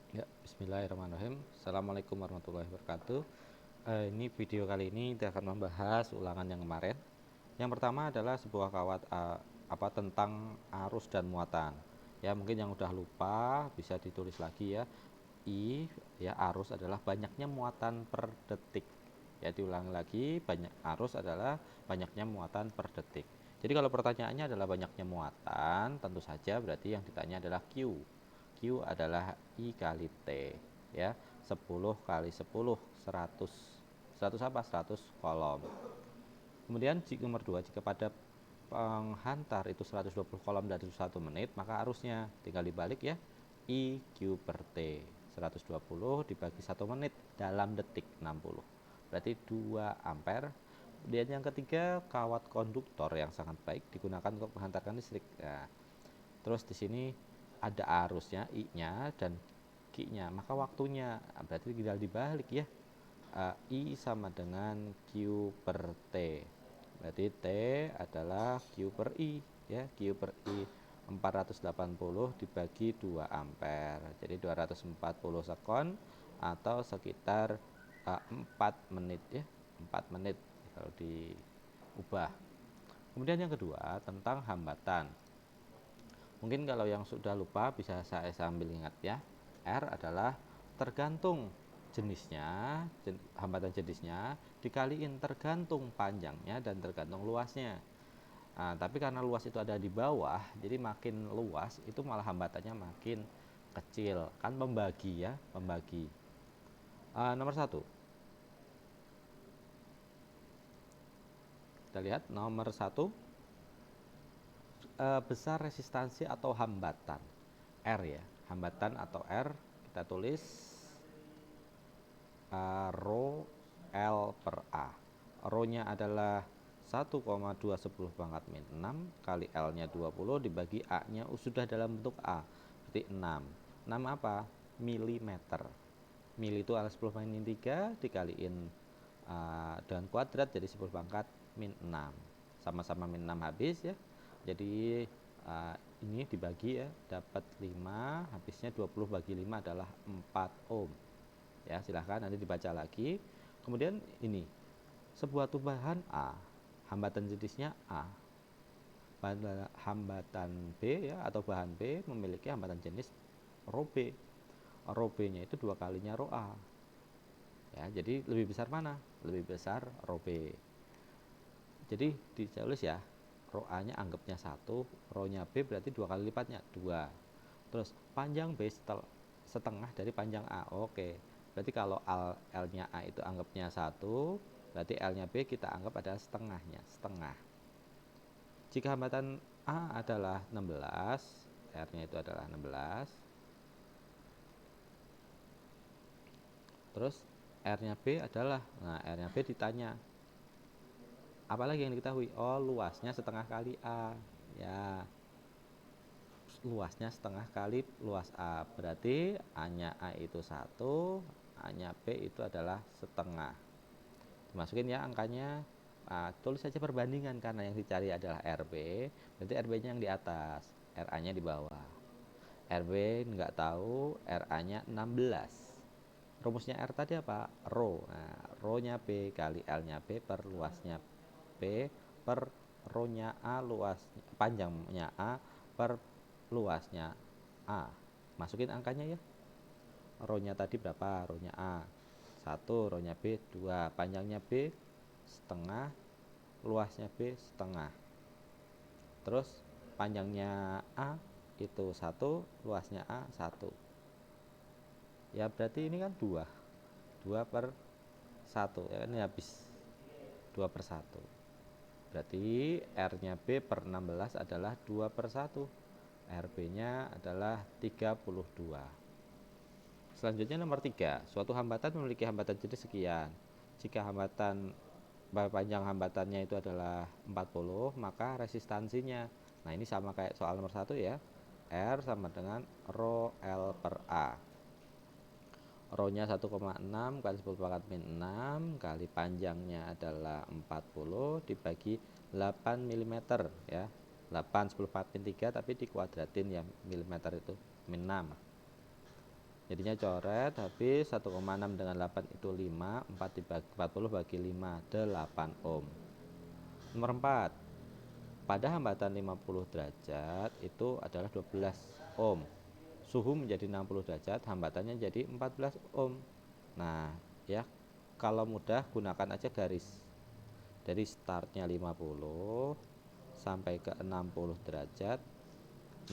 Ya, bismillahirrahmanirrahim. Assalamualaikum warahmatullahi wabarakatuh. Ini video kali ini kita akan membahas ulangan yang kemarin. Yang pertama adalah sebuah kawat tentang arus dan muatan. Ya, mungkin yang udah lupa bisa ditulis lagi ya. I ya, arus adalah banyaknya muatan per detik. Ya, diulangi lagi, banyak arus adalah banyaknya muatan per detik. Jadi kalau pertanyaannya adalah banyaknya muatan, tentu saja berarti yang ditanya adalah Q. Q adalah I kali T, ya. 10 kali 10 100. 100 apa? 100 kolom. Kemudian nomor 2, jika pada penghantar itu 120 kolom dari 1 menit, maka arusnya tinggal dibalik ya. I Q per T 120 dibagi 1 menit dalam detik 60. Berarti 2 ampere. Kemudian yang ketiga, kawat konduktor yang sangat baik digunakan untuk menghantarkan listrik. Nah, terus di sini ada arusnya I-nya dan Q-nya, maka waktunya berarti tinggal dibalik ya. I sama dengan Q per T. Berarti T adalah Q per I ya. Q per I 480 dibagi 2 ampere. Jadi 240 sekon atau sekitar 4 menit ya. 4 menit kalau diubah. Kemudian yang kedua tentang hambatan. Mungkin kalau yang sudah lupa bisa saya sambil ingat ya. R adalah tergantung jenisnya, hambatan jenisnya dikaliin tergantung panjangnya dan tergantung luasnya. Nah, tapi karena luas itu ada di bawah, jadi makin luas itu malah hambatannya makin kecil. Kan pembagi ya, pembagi. Nomor satu, kita lihat nomor satu, besar resistansi atau hambatan. R ya, hambatan atau R kita tulis rho L per A. Rho-nya adalah 1,210 pangkat min 6 kali L-nya 20 dibagi A-nya sudah dalam bentuk A. Berarti 6. 6 apa? Milimeter. Mili itu adalah 10 pangkat min 3 dikaliin dengan kuadrat jadi 10 pangkat min 6. Sama-sama min 6 habis ya. Jadi ini dibagi ya, dapat 5, habisnya 20 bagi 5 adalah 4 ohm. Ya, silahkan nanti dibaca lagi. Kemudian ini, sebuah tumpahan A, hambatan jenisnya A. Hambatan B ya atau bahan B memiliki hambatan jenis rho B. Rho B-nya itu 2 kalinya rho A. Ya, jadi lebih besar mana? Lebih besar rho B. Jadi ditulis ya, rho A-nya anggapnya 1, rho-nya B berarti 2 kali lipatnya, 2. Terus panjang B setengah dari panjang A. Oke. Berarti kalau L-nya A itu anggapnya 1, berarti L-nya B kita anggap adalah setengahnya, setengah. Jika hambatan A adalah 16, R-nya itu adalah 16. Terus R-nya B adalah, nah R-nya B ditanya, apalagi yang diketahui? Oh, luasnya setengah kali A. Ya, luasnya setengah kali luas A. Berarti A-nya A itu 1, A-nya B itu adalah setengah. Dimasukin ya angkanya. Tulis saja perbandingan karena yang dicari adalah RB. Berarti RB-nya yang di atas, RA-nya di bawah. RB nggak tahu, RA-nya 16. Rumusnya R tadi apa? Rho. Nah, rho-nya B kali L-nya B per luasnya B per rho-nya A luas panjangnya A per luasnya A. Masukin angkanya ya. Rho-nya tadi berapa? Rho-nya A 1, rho-nya B 2, panjangnya B setengah, luasnya B setengah. Terus panjangnya A itu 1, luasnya A 1. Ya berarti ini kan 2. 2 per 1 ya, ini habis 2 per 1. Berarti R-nya B per 16 adalah 2 per 1. RB-nya adalah 32. Selanjutnya nomor 3, suatu hambatan memiliki hambatan jenis sekian. Jika hambatan panjang hambatannya itu adalah 40, maka resistansinya. Nah, ini sama kayak soal nomor 1 ya. R sama dengan rho L per A. Rho-nya 1,6 kali 10 pangkat min 6 kali panjangnya adalah 40 dibagi 8 mm ya. 8 10 pangkat min 3 tapi dikuadratin ya, milimeter itu min 6. Jadinya coret, habis 1,6 dengan 8 itu 5, 4 dibagi 40 bagi 5, 8 ohm. Nomor 4, pada hambatan 50 derajat itu adalah 12 ohm. Suhu menjadi 60 derajat, hambatannya jadi 14 ohm. Nah, ya, kalau mudah gunakan aja garis. Dari startnya 50 sampai ke 60 derajat,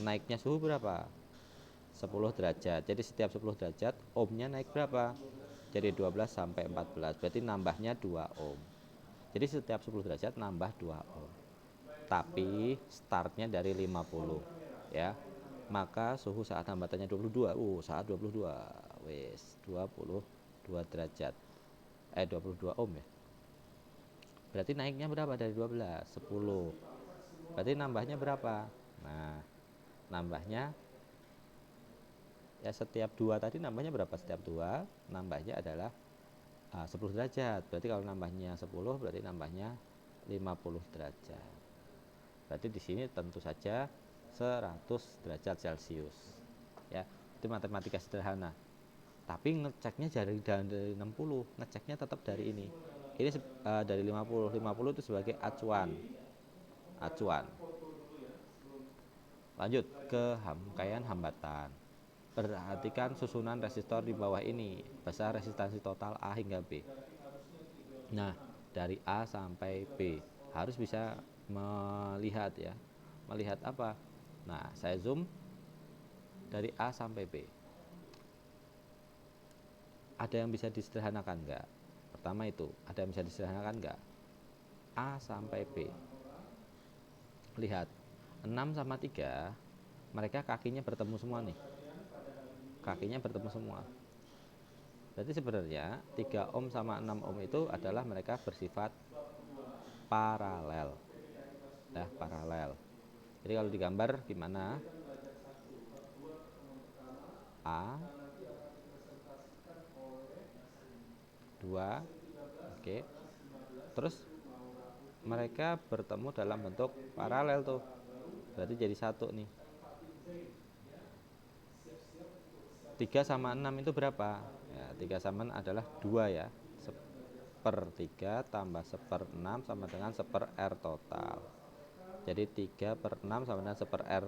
naiknya suhu berapa? 10 derajat. Jadi setiap 10 derajat ohmnya naik berapa? Jadi 12 sampai 14. Berarti nambahnya 2 ohm. Jadi setiap 10 derajat nambah 2 ohm. Tapi startnya dari 50 ya. Maka suhu saat hambatannya 22. Saat 22. Wes, 22 derajat. 22 ohm ya. Berarti naiknya berapa dari 12? 10. Berarti nambahnya berapa? Nah, nambahnya ya setiap 2 tadi nambahnya berapa? Setiap 2 nambahnya adalah 10 derajat. Berarti kalau nambahnya 10 berarti nambahnya 50 derajat. Berarti di sini tentu saja 100 derajat Celcius. Ya, itu matematika sederhana. Tapi ngeceknya dari 60, ngeceknya tetap dari ini. Ini dari 50. 50 itu sebagai acuan. Acuan. Lanjut ke rangkaian hambatan. Perhatikan susunan resistor di bawah ini. Besar resistansi total A hingga B. Nah, dari A sampai B harus bisa melihat ya. Melihat apa? Nah, saya zoom dari A sampai B. Ada yang bisa disederhanakan enggak? Pertama itu, ada yang bisa disederhanakan enggak? A sampai B. Lihat, 6 sama 3, mereka kakinya bertemu semua nih. Kakinya bertemu semua. Berarti sebenarnya 3 ohm sama 6 ohm itu adalah mereka bersifat paralel. Ya, paralel. Jadi kalau digambar gimana? A 2, oke. Terus mereka bertemu dalam bentuk paralel tuh. Berarti jadi satu nih. 3 sama 6 itu berapa? Ya, 3 sama 6 adalah 2 ya. 1/3 tambah 1/6 sama dengan 1/R total. Jadi 3 per 6 sama dengan 1/R.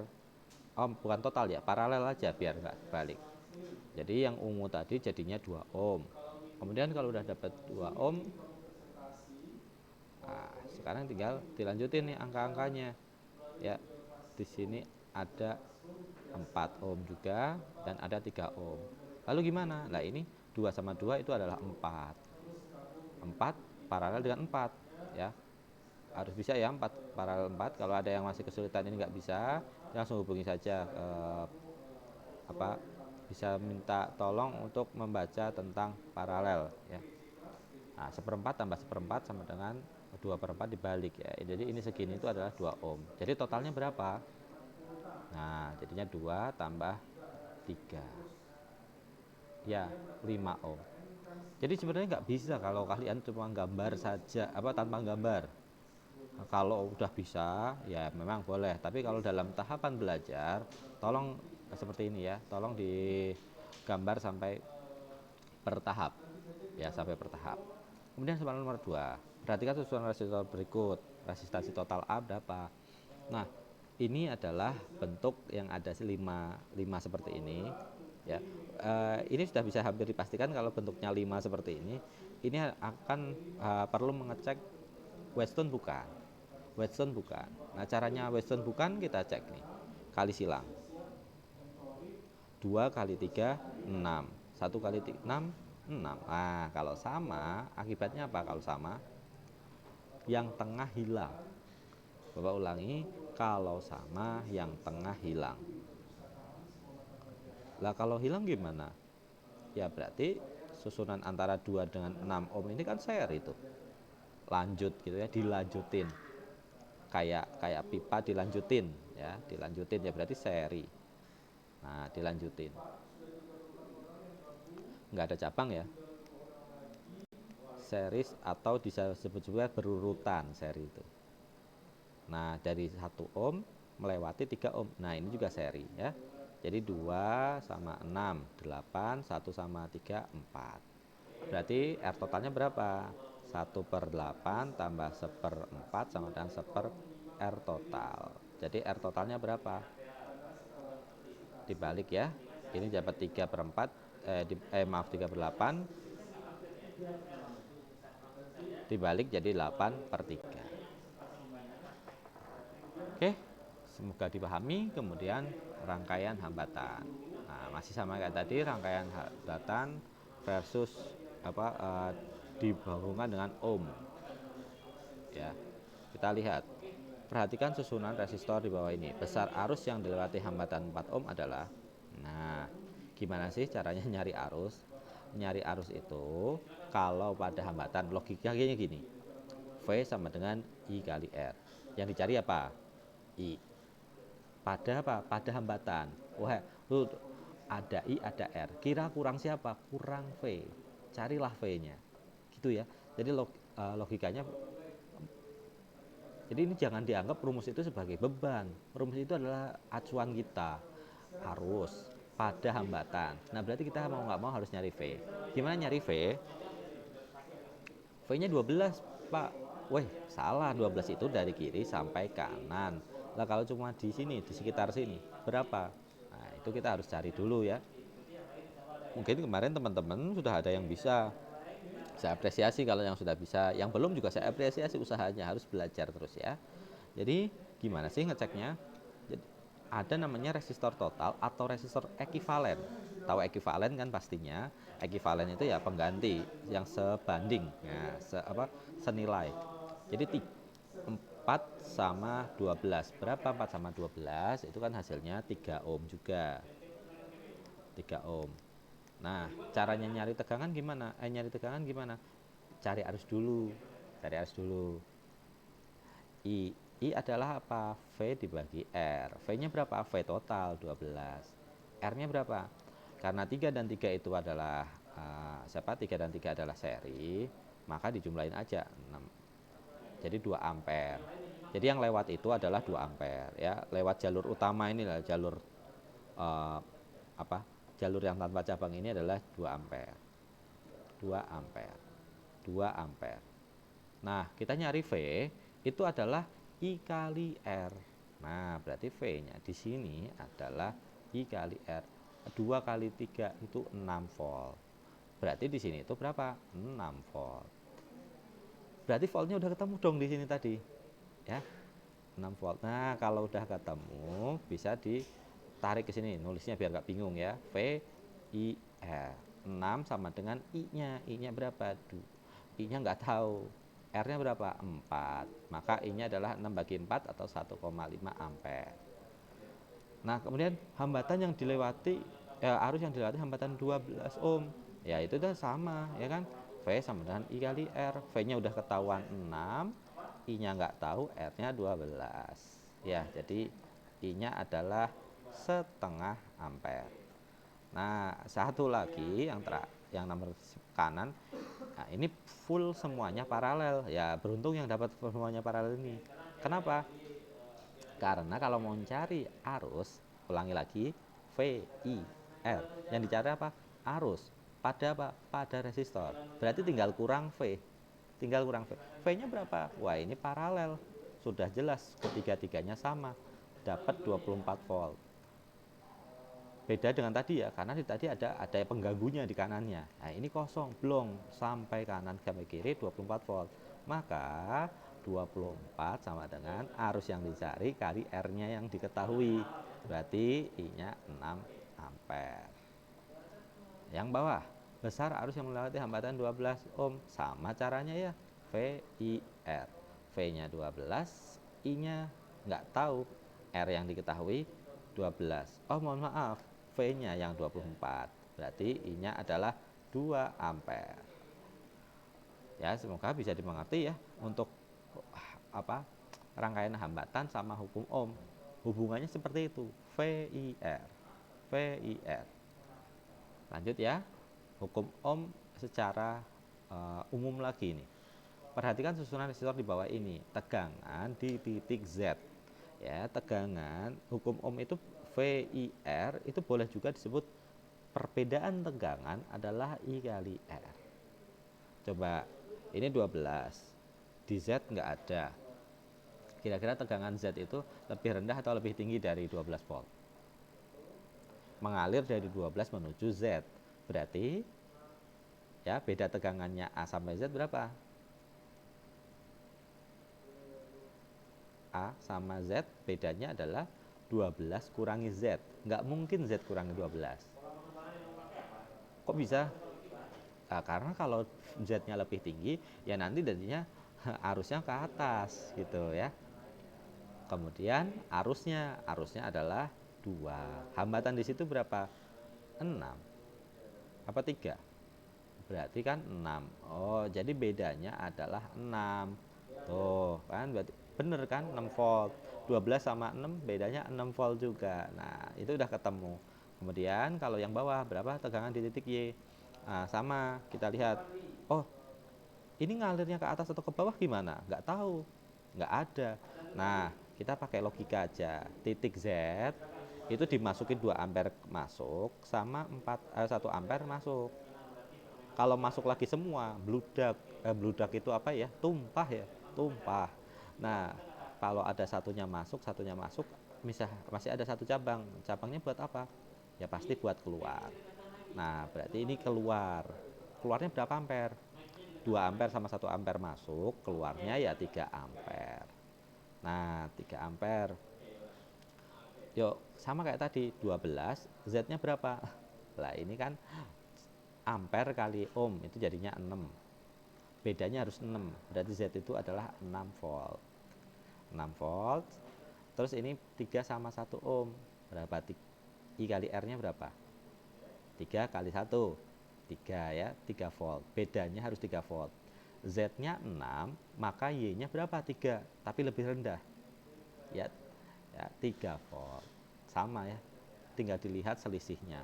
Oh, bukan total ya, paralel aja biar nggak balik. Jadi yang ungu tadi jadinya 2 ohm. Kemudian kalau udah dapat 2 ohm, nah, sekarang tinggal dilanjutin nih angka-angkanya. Ya, di sini ada 4 ohm juga dan ada 3 ohm. Lalu gimana? Nah, ini 2 sama 2 itu adalah 4. 4 paralel dengan 4 ya. Harus bisa ya 4 paralel 4. Kalau ada yang masih kesulitan ini nggak bisa, langsung hubungi saja ke bisa minta tolong untuk membaca tentang paralel ya. Nah, 1/4 tambah 1/4 sama dengan 2/4 dibalik ya. Jadi ini segini itu adalah 2 ohm. Jadi totalnya berapa? Nah, jadinya 2 tambah 3. Ya, 5 ohm. Jadi sebenarnya nggak bisa kalau kalian cuma gambar saja tanpa gambar. Nah, kalau udah bisa ya memang boleh, tapi kalau dalam tahapan belajar tolong seperti ini ya, tolong digambar sampai per tahap ya, sampai per tahap. Kemudian soal nomor 2, perhatikan susunan resistor berikut. Resistansi total A berapa? Nah, ini adalah bentuk yang ada 5 seperti ini ya. Ini sudah bisa hampir dipastikan kalau bentuknya 5 seperti ini akan perlu mengecek Whetstone bukan. Whetstone bukan. Nah, caranya Whetstone bukan kita cek nih. Kali silang. 2 kali 3 6. 1 kali 6 6. Nah, kalau sama, akibatnya apa kalau sama? Yang tengah hilang. Bapak ulangi, kalau sama yang tengah hilang. Lah kalau hilang gimana? Ya berarti susunan antara 2 dengan 6 ohm ini kan seri itu. Lanjut gitu ya, dilanjutin. Kayak pipa dilanjutin ya, dilanjutin ya berarti seri. Nah, dilanjutin. Nggak ada cabang ya. Series atau disebut juga berurutan seri itu. Nah, dari 1 ohm melewati 3 ohm. Nah, ini juga seri ya. Jadi 2 sama 6, 8, 1 sama 3, 4. Berarti R totalnya berapa? 1/8 tambah 1/4 sama dengan 1 R total. Jadi R totalnya berapa? Dibalik ya. Ini dapat 3/4, maaf 3/8, dibalik jadi 8/3. Oke, semoga dipahami. Kemudian rangkaian hambatan. Nah, masih sama kayak tadi, rangkaian hambatan versus dihubungkan dengan ohm. Ya, kita lihat. Perhatikan susunan resistor di bawah ini. Besar arus yang dilewati hambatan 4 ohm adalah, nah, gimana sih caranya nyari arus? Nyari arus itu kalau pada hambatan logikanya gini. V sama dengan I kali R. Yang dicari apa? I. Pada apa? Pada hambatan. Wah, lu ada I, ada R. Kira kurang siapa? Kurang V. Carilah V-nya. Gitu ya. Jadi logikanya, jadi ini jangan dianggap rumus itu sebagai beban. Rumus itu adalah acuan kita. Arus pada hambatan. Nah, berarti kita mau nggak mau harus nyari V. Gimana nyari V? V-nya 12, Pak. Weh, salah. 12 itu dari kiri sampai kanan. Lah kalau cuma di sini, di sekitar sini, berapa? Nah, itu kita harus cari dulu ya. Mungkin kemarin teman-teman sudah ada yang bisa. Saya apresiasi kalau yang sudah bisa. Yang belum juga saya apresiasi usahanya, harus belajar terus ya. Jadi, gimana sih ngeceknya? Jadi, ada namanya resistor total atau resistor ekivalen. Tahu ekivalen kan pastinya. Ekivalen itu ya pengganti yang sebanding, ya, senilai. Jadi 4 sama 12. Berapa 4 sama 12? Itu kan hasilnya 3 ohm juga. 3 ohm. Nah, caranya nyari tegangan gimana? Cari arus dulu. Cari arus dulu. I adalah apa? V dibagi R. V-nya berapa? V total 12. R-nya berapa? Karena 3 dan 3 itu adalah 3 dan 3 adalah seri, maka dijumlahin aja 6. Jadi 2 ampere. Jadi yang lewat itu adalah 2 ampere ya. Lewat jalur utama inilah jalur uh, apa? Jalur yang tanpa cabang ini adalah 2 ampere. 2 ampere. 2 ampere. Nah, kita nyari V itu adalah I kali R. Nah, berarti V-nya di sini adalah I kali R. 2 kali 3 itu 6 volt. Berarti di sini itu berapa? 6 volt. Berarti voltnya udah ketemu dong di sini tadi. Ya. 6 volt. Nah, kalau udah ketemu bisa ditarik ke sini. Nulisnya biar nggak bingung ya. V I R. 6 sama dengan I-nya. I-nya berapa? I-nya nggak tahu. R-nya berapa? 4. Maka I-nya adalah 6 bagi 4 atau 1,5 ampere. Nah, kemudian hambatan yang dilewati, arus yang dilewati hambatan 12 ohm. Ya, itu udah sama, ya kan? V sama dengan I kali R. V-nya udah ketahuan 6, I-nya nggak tahu, R-nya 12. Ya, jadi I-nya adalah setengah ampere. Nah, satu lagi yang nomor kanan. Nah, ini full semuanya paralel. Ya, beruntung yang dapat semuanya paralel ini. Kenapa? Karena kalau mau mencari arus, ulangi lagi, V, I, R. Yang dicari apa? Arus. Pada apa? Pada resistor. Berarti tinggal kurang V. Tinggal kurang V. V-nya berapa? Wah, ini paralel. Sudah jelas ketiga-tiganya sama. Dapat 24 volt. Beda dengan tadi ya, karena tadi ada pengganggunya di kanannya. Nah, ini kosong, belum sampai kanan sampai kiri 24 volt. Maka 24 sama dengan arus yang dicari kali R-nya yang diketahui. Berarti I-nya 6 ampere. Yang bawah, besar arus yang melewati hambatan 12 ohm. Sama caranya ya, VIR. V-nya 12, I-nya nggak tahu, R yang diketahui 12. Oh, mohon maaf, V-nya yang 24. Berarti I-nya adalah 2 ampere. Ya, semoga bisa dimengerti ya untuk rangkaian hambatan sama hukum ohm. Hubungannya seperti itu, VIR. VIR. Lanjut ya, hukum ohm secara umum lagi nih. Perhatikan susunan resistor di bawah ini. Tegangan di titik Z. Ya, tegangan hukum ohm itu V VIR itu boleh juga disebut perbedaan tegangan adalah I kali R. Coba, ini 12, di Z nggak ada. Kira-kira tegangan Z itu lebih rendah atau lebih tinggi dari 12 volt? Mengalir dari 12 menuju Z. Berarti ya beda tegangannya A sampai Z berapa? A sama Z bedanya adalah 12 kurangi Z. Nggak mungkin Z kurangi 12. Kok bisa? Nah, karena kalau Z-nya lebih tinggi, ya nanti jadinya arusnya ke atas gitu ya. Kemudian arusnya adalah 2. Hambatan di situ berapa? 6. Apa 3? Berarti kan 6. Oh, jadi bedanya adalah 6. Tuh, kan berarti bener kan 6 volt. 12 sama 6 bedanya 6 volt juga. Nah, itu udah ketemu. Kemudian kalau yang bawah berapa tegangan di titik Y? Nah, sama kita lihat. Oh, ini ngalirnya ke atas atau ke bawah gimana? Nggak tahu. Nggak ada. Nah, kita pakai logika aja. Titik Z itu dimasukin 2 ampere masuk sama 1 ampere masuk. Kalau masuk lagi semua bludak itu apa ya, tumpah. Nah, kalau ada satunya masuk masih ada satu cabangnya buat apa? Ya pasti buat keluar. Nah, berarti ini keluarnya berapa ampere? 2 ampere sama 1 ampere masuk, keluarnya ya 3 ampere. Nah, 3 ampere. Yuk, sama kayak tadi, 12, Z-nya berapa? Lah, ini kan ampere kali ohm itu jadinya 6. Bedanya harus 6. Berarti Z itu adalah 6 volt. 6 volt. Terus ini 3 sama 1 ohm. Berapa? I kali R-nya berapa? 3 kali 1. 3 ya, 3 volt. Bedanya harus 3 volt. Z-nya 6, maka Y-nya berapa? 3, tapi lebih rendah. Ya, 3 volt. Sama ya. Tinggal dilihat selisihnya.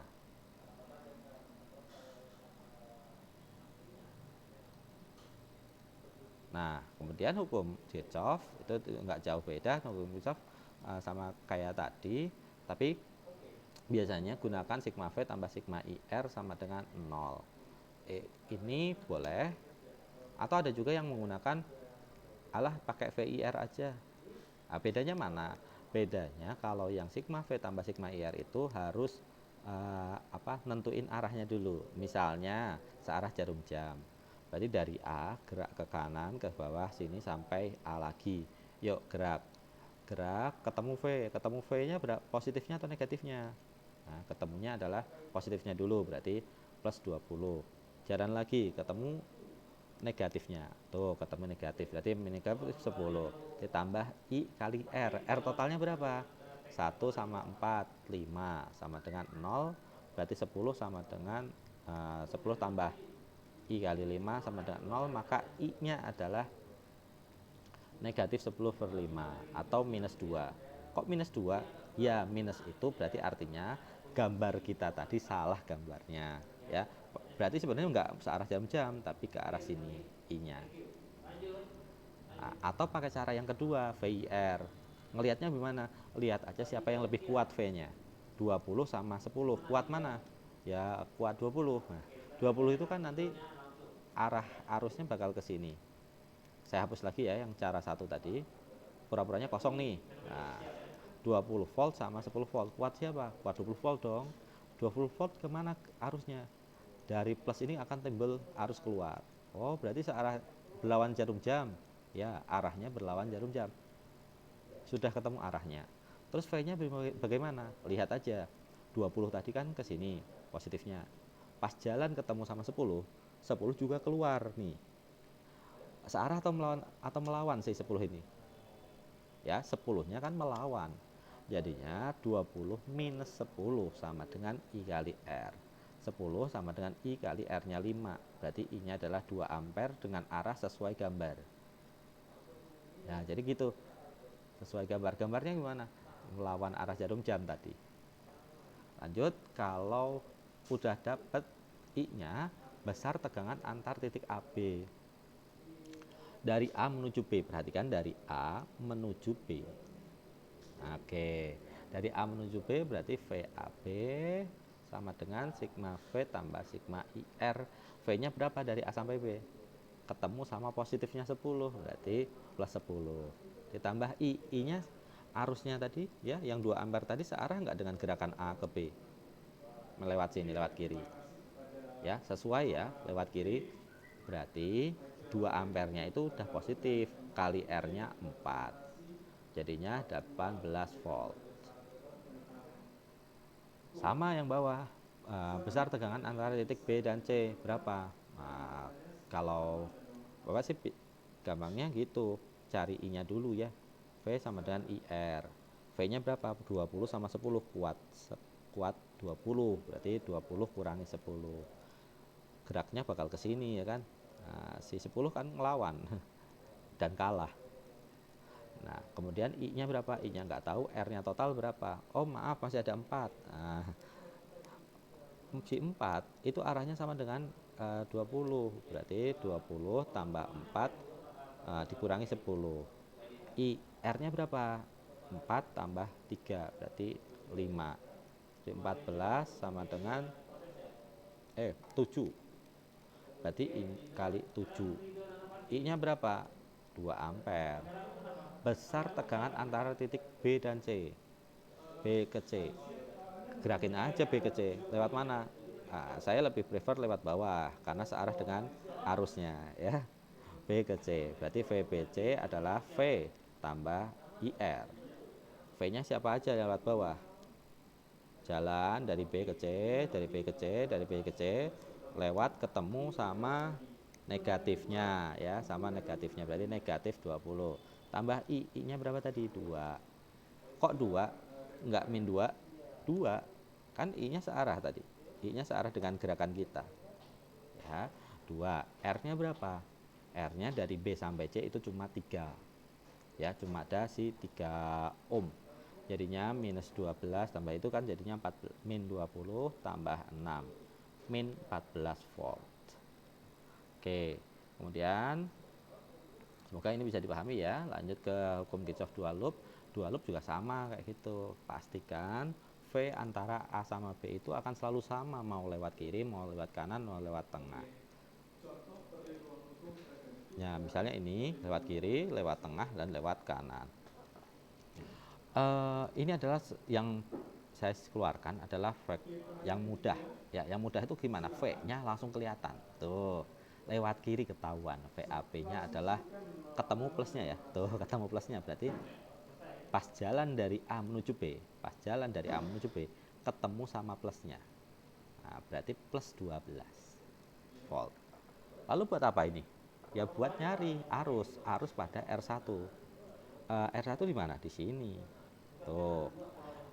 Nah, kemudian hukum Kirchhoff itu nggak jauh beda hukum Kirchhoff sama kayak tadi, tapi biasanya gunakan sigma V tambah sigma IR sama dengan 0. Ini boleh, atau ada juga yang menggunakan pakai VIR aja. Nah, bedanya mana? Bedanya kalau yang sigma V tambah sigma IR itu harus nentuin arahnya dulu. Misalnya searah jarum jam. Berarti dari A gerak ke kanan ke bawah sini sampai A lagi. Yuk gerak ketemu V-nya positifnya atau negatifnya? Nah, ketemunya adalah positifnya dulu, berarti plus 20. Jalan lagi ketemu negatifnya, tuh ketemu negatif, berarti negatif 10 ditambah I kali R totalnya berapa? 1 sama 4, 5 sama dengan 0, berarti 10 sama dengan 10 tambah I kali 5 sama dengan 0, maka I nya adalah negatif 10/5 atau minus 2. Kok minus 2? Ya, minus itu berarti artinya gambar kita tadi salah gambarnya ya. Berarti sebenarnya nggak searah jam-jam, tapi ke arah sini I-nya. Nah, atau pakai cara yang kedua, VIR. Ngelihatnya gimana? Lihat aja siapa yang lebih kuat V-nya. 20 sama 10. Kuat mana? Ya, kuat 20. Nah, 20 itu kan nanti arah arusnya bakal ke sini. Saya hapus lagi ya yang cara satu tadi. Pura-puranya kosong nih. Nah, 20 volt sama 10 volt. Kuat siapa? Kuat 20 volt dong. 20 volt kemana arusnya? Dari plus ini akan timbul arus keluar. Oh, berarti searah berlawan jarum jam. Ya, arahnya berlawan jarum jam. Sudah ketemu arahnya. Terus V-nya bagaimana? Lihat aja. 20 tadi kan ke sini positifnya. Pas jalan ketemu sama 10, 10 juga keluar nih. Searah atau melawan si 10 ini? Ya, 10-nya kan melawan. Jadinya 20 minus 10 sama dengan I kali R. 10 sama dengan I kali R-nya 5. Berarti I-nya adalah 2 ampere dengan arah sesuai gambar. Nah, jadi gitu. Sesuai gambar. Gambarnya gimana? Melawan arah jarum jam tadi. Lanjut, kalau udah dapat I-nya, besar tegangan antar titik AB. Dari A menuju B, perhatikan dari A menuju B. Oke, Dari A menuju B berarti VAB sama dengan sigma V tambah sigma IR. V-nya berapa dari A sampai B? Ketemu sama positifnya 10, berarti plus 10. Ditambah I. I-nya arusnya tadi ya, yang 2 ampere tadi searah nggak dengan gerakan A ke B? Melewat sini, lewat kiri. Ya, sesuai ya, lewat kiri. Berarti 2 ampernya itu udah positif, kali R-nya 4. Jadinya 18 volt. Sama yang bawah, besar tegangan antara titik B dan C berapa? Nah, kalau Bapak sih gampangnya gitu, cari I-nya dulu ya. V sama dengan IR. V-nya berapa? 20 sama 10, kuat 20, berarti 20 kurangi 10. Geraknya bakal ke sini ya kan. Nah, si 10 kan ngelawan dan kalah. Nah, kemudian I-nya berapa? I-nya nggak tahu, R-nya total berapa? Oh maaf, masih ada 4. Nah, si 4 itu arahnya sama dengan 20, berarti 20 tambah 4 dikurangi 10. I R-nya berapa? 4 tambah 3 berarti 5. Jadi 14 sama dengan 7. Berarti I kali 7. I-nya berapa? 2 ampere. Besar tegangan antara titik B dan C. B ke C. Gerakin aja B ke C. Lewat mana? Nah, saya lebih prefer lewat bawah karena searah dengan arusnya ya. B ke C. Berarti VBC adalah V tambah IR. V-nya siapa aja lewat bawah? Jalan dari B ke C, dari B ke C, dari B ke C, lewat ketemu sama negatifnya ya, sama negatifnya. Berarti negatif 20. Tambah I, I-nya berapa tadi? 2. Kok 2? Enggak min 2? 2. Kan I-nya searah tadi. I-nya searah dengan gerakan kita. Ya, 2. R-nya berapa? R-nya dari B sampai C itu cuma 3. Ya, cuma ada si 3 ohm. Jadinya minus 12 tambah itu kan jadinya 4, min 20 tambah 6, min 14 volt. Oke, kemudian semoga ini bisa dipahami ya. Lanjut ke hukum Kirchhoff dua loop. Dua loop juga sama kayak gitu. Pastikan V antara A sama B itu akan selalu sama, mau lewat kiri, mau lewat kanan, mau lewat tengah. Ya, misalnya ini lewat kiri, lewat tengah, dan lewat kanan. Ini adalah yang saya keluarkan adalah V yang mudah. Ya, yang mudah itu gimana? V-nya langsung kelihatan. Tuh, lewat kiri ketahuan. VAB-nya adalah ketemu plusnya ya. Tuh, ketemu plusnya berarti pas jalan dari A menuju B, pas jalan dari A menuju B, ketemu sama plusnya. Nah, berarti plus 12 volt. Lalu buat apa ini? Ya buat nyari arus pada R1. R1 di mana? Di sini. Tuh.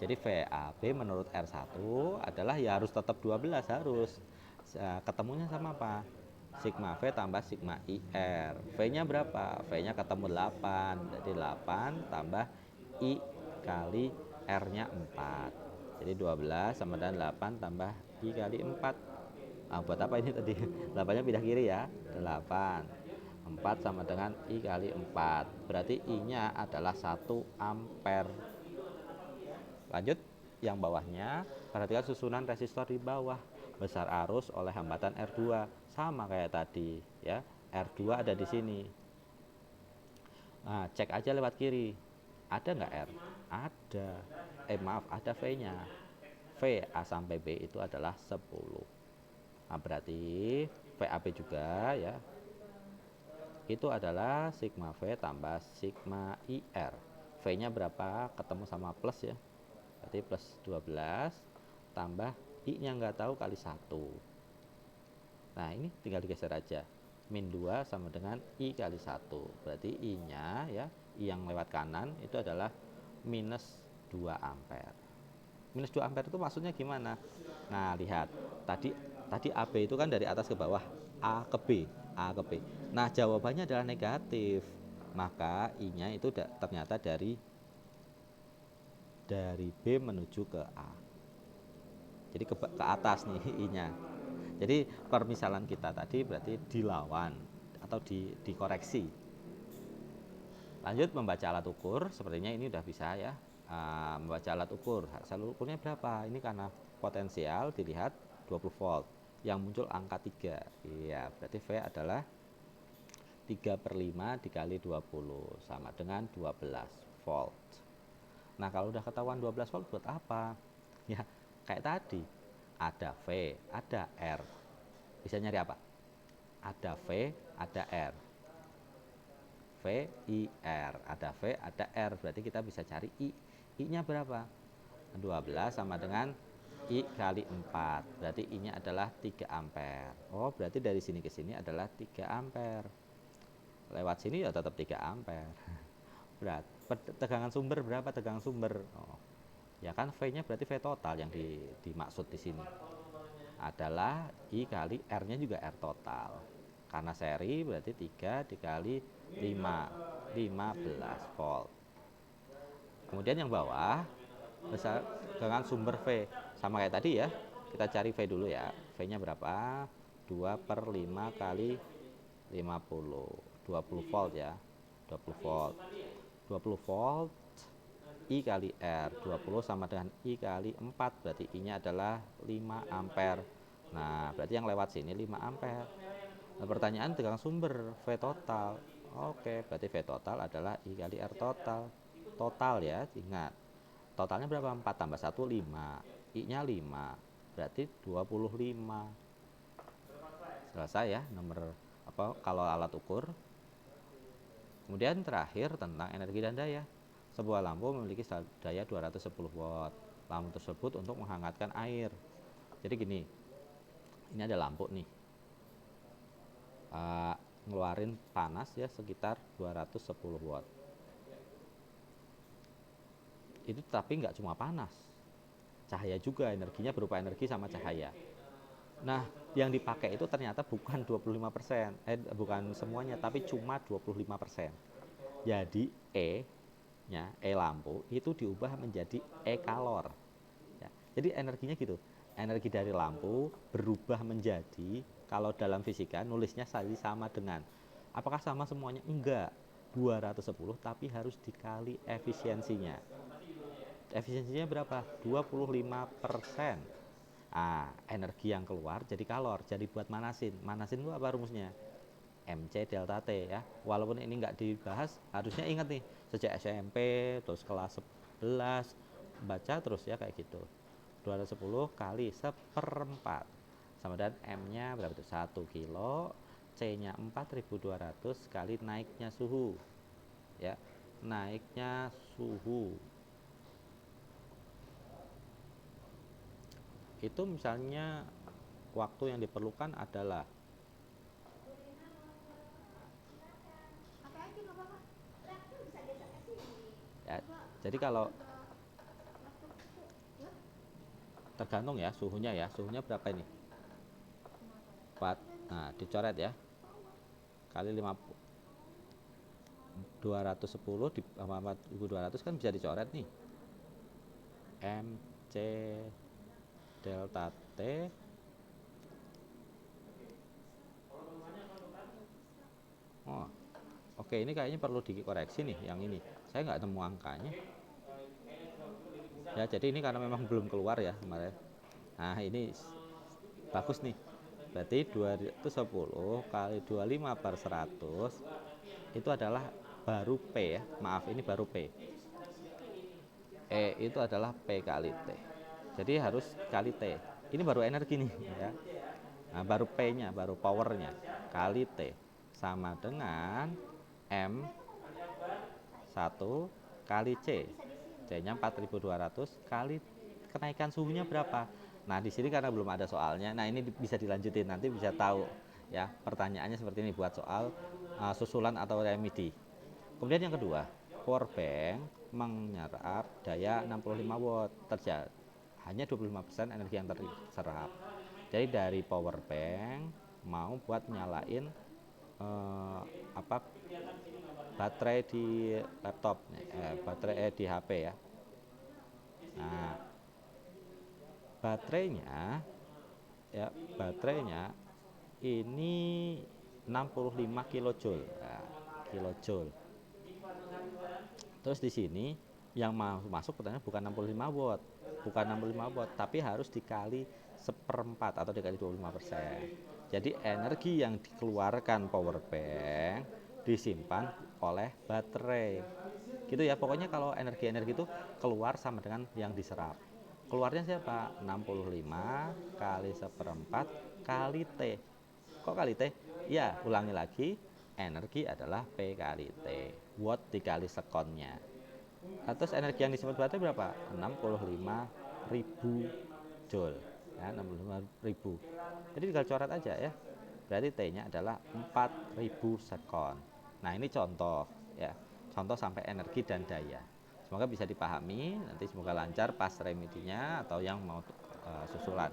Jadi VAB menurut R1 adalah ya harus tetap 12 harus. Ketemunya sama apa? Sigma V tambah sigma IR. V-nya berapa? V-nya ketemu 8. Jadi 8 tambah I kali R-nya 4. Jadi 12 sama dengan 8 tambah I kali 4. Nah, buat apa ini tadi? 8-nya pindah kiri ya. 8. 4 sama dengan I kali 4. Berarti I-nya adalah 1 ampere. Lanjut, yang bawahnya, perhatikan susunan resistor di bawah. Besar arus oleh hambatan R2. Sama kayak tadi ya. R2 ada di sini. Nah, cek aja lewat kiri. Ada nggak R? Ada. Maaf, ada V-nya. V A sampai B itu adalah 10. Nah, berarti VAB juga ya. Itu adalah sigma V tambah sigma IR. V-nya berapa? Ketemu sama plus ya. Berarti plus 12 tambah I-nya nggak tahu kali 1. Nah, ini tinggal digeser aja. Min 2 sama dengan I kali 1. Berarti I-nya ya, I yang lewat kanan itu adalah minus 2 ampere. Minus 2 ampere itu maksudnya gimana? Nah, lihat. Tadi AB itu kan dari atas ke bawah, A ke B, A ke B. Nah, jawabannya adalah negatif. Maka I-nya itu ternyata dari B menuju ke A. Jadi ke atas nih I-nya. Jadi permisalan kita tadi berarti dilawan atau dikoreksi. Lanjut membaca alat ukur, sepertinya ini udah bisa ya. membaca alat ukur. Hasil ukurnya berapa? Ini karena potensial dilihat 20 volt. Yang muncul angka 3. Iya, berarti V adalah 3/5 dikali 20 sama dengan 12 volt. Nah, kalau udah ketahuan 12 volt buat apa? Ya, kayak tadi. Ada V, ada R. Bisa nyari apa? Ada V, ada R. V, I, R. Ada V, ada R. Berarti kita bisa cari I. I-nya berapa? 12 sama dengan I kali 4. Berarti I-nya adalah 3 ampere. Oh, berarti dari sini ke sini adalah 3 ampere. Lewat sini ya tetap 3 ampere. Berat. Tegangan sumber berapa tegangan sumber? Oh, ya kan V-nya berarti V total yang dimaksud di sini. Adalah I kali R-nya juga R total. Karena seri berarti 3 dikali 5, 15 volt. Kemudian yang bawah besar dengan sumber V sama kayak tadi ya, kita cari V dulu ya. V nya berapa? 2/5 kali 50, 20 volt ya, 20 volt. 20 volt I kali R, 20 sama dengan I kali 4, berarti I nya adalah 5 ampere. Nah, berarti yang lewat sini 5 ampere. Nah, pertanyaan tegangan sumber V total. Oke, berarti V total adalah I kali R total. Total ya, ingat. Totalnya berapa? 4 tambah 1, 5. I-nya 5. Berarti 25. Selesai ya nomor apa kalau alat ukur. Kemudian terakhir tentang energi dan daya. Sebuah lampu memiliki daya 210 watt. Lampu tersebut untuk menghangatkan air. Jadi gini. Ini ada lampu nih. Ngeluarin panas ya sekitar 210 watt. Itu tapi nggak cuma panas, cahaya juga, energinya berupa energi sama cahaya. Nah, yang dipakai itu ternyata bukan 25%, bukan semuanya, tapi cuma 25%. Jadi E-nya, E lampu itu diubah menjadi E kalor. Ya, jadi energinya gitu. Energi dari lampu berubah menjadi, kalau dalam fisika nulisnya sama dengan. Apakah sama semuanya? Enggak. 210 tapi harus dikali efisiensinya. Efisiensinya berapa? 25%. Energi yang keluar jadi kalor, jadi buat manasin. Manasin itu apa rumusnya? MC delta T ya. Walaupun ini nggak dibahas, harusnya ingat nih, sejak SMP, terus kelas 11, baca terus ya kayak gitu. 210 kali 1/4 sama dengan M-nya berapa tuh? 1 kilo, C-nya 4200 kali naiknya suhu. Ya, naiknya suhu. Itu misalnya waktu yang diperlukan adalah ya, jadi kalau tergantung ya suhunya berapa ini? 4. Nah, dicoret ya. Kali 50 210 di 4200 kan bisa dicoret nih. MC delta T oke, ini kayaknya perlu dikoreksi nih yang ini. Saya nggak nemu angkanya. Ya, jadi ini karena memang belum keluar ya kemarin. Nah, ini bagus nih. Berarti 210 kali 25/100 itu adalah baru P ya. Maaf, ini baru P. E itu adalah P kali T. Jadi harus kali T. Ini baru energi nih ya. Nah, baru P-nya, baru powernya kali T sama dengan M 1 kali C. C-nya 4200 kali kenaikan suhunya berapa? Nah, di sini karena belum ada soalnya. Nah, ini bisa dilanjutin, nanti bisa tahu ya. Pertanyaannya seperti ini buat soal susulan atau remedi. Kemudian yang kedua, power bank menyerap daya 65 watt, hanya 25% energi yang terserap. Jadi dari power bank mau buat nyalain baterai di laptop, baterai di HP ya. Nah, baterainya ini 65 kilojoule. Nah, kilojoule. Terus di sini yang masuk pertanyaan bukan 65 watt, bukan 65 watt, tapi harus dikali seperempat atau dikali 25%. Jadi energi yang dikeluarkan power bank disimpan oleh baterai. Gitu ya, pokoknya kalau energi-energi itu keluar sama dengan yang diserap. Keluarnya siapa? 65 kali seperempat kali T. Kok kali T? Ya, ulangi lagi, energi adalah P kali T. Watt dikali sekonnya. Terus energi yang disimpan baterai berapa? 65.000 joule. Ya, 65.000. Jadi tinggal coret aja ya. Berarti T-nya adalah 4.000 sekon. Nah, ini contoh ya. Contoh sampai energi dan daya. Semoga bisa dipahami, nanti semoga lancar pas remedinya atau yang mau susulan.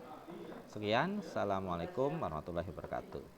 Sekian, assalamualaikum warahmatullahi wabarakatuh.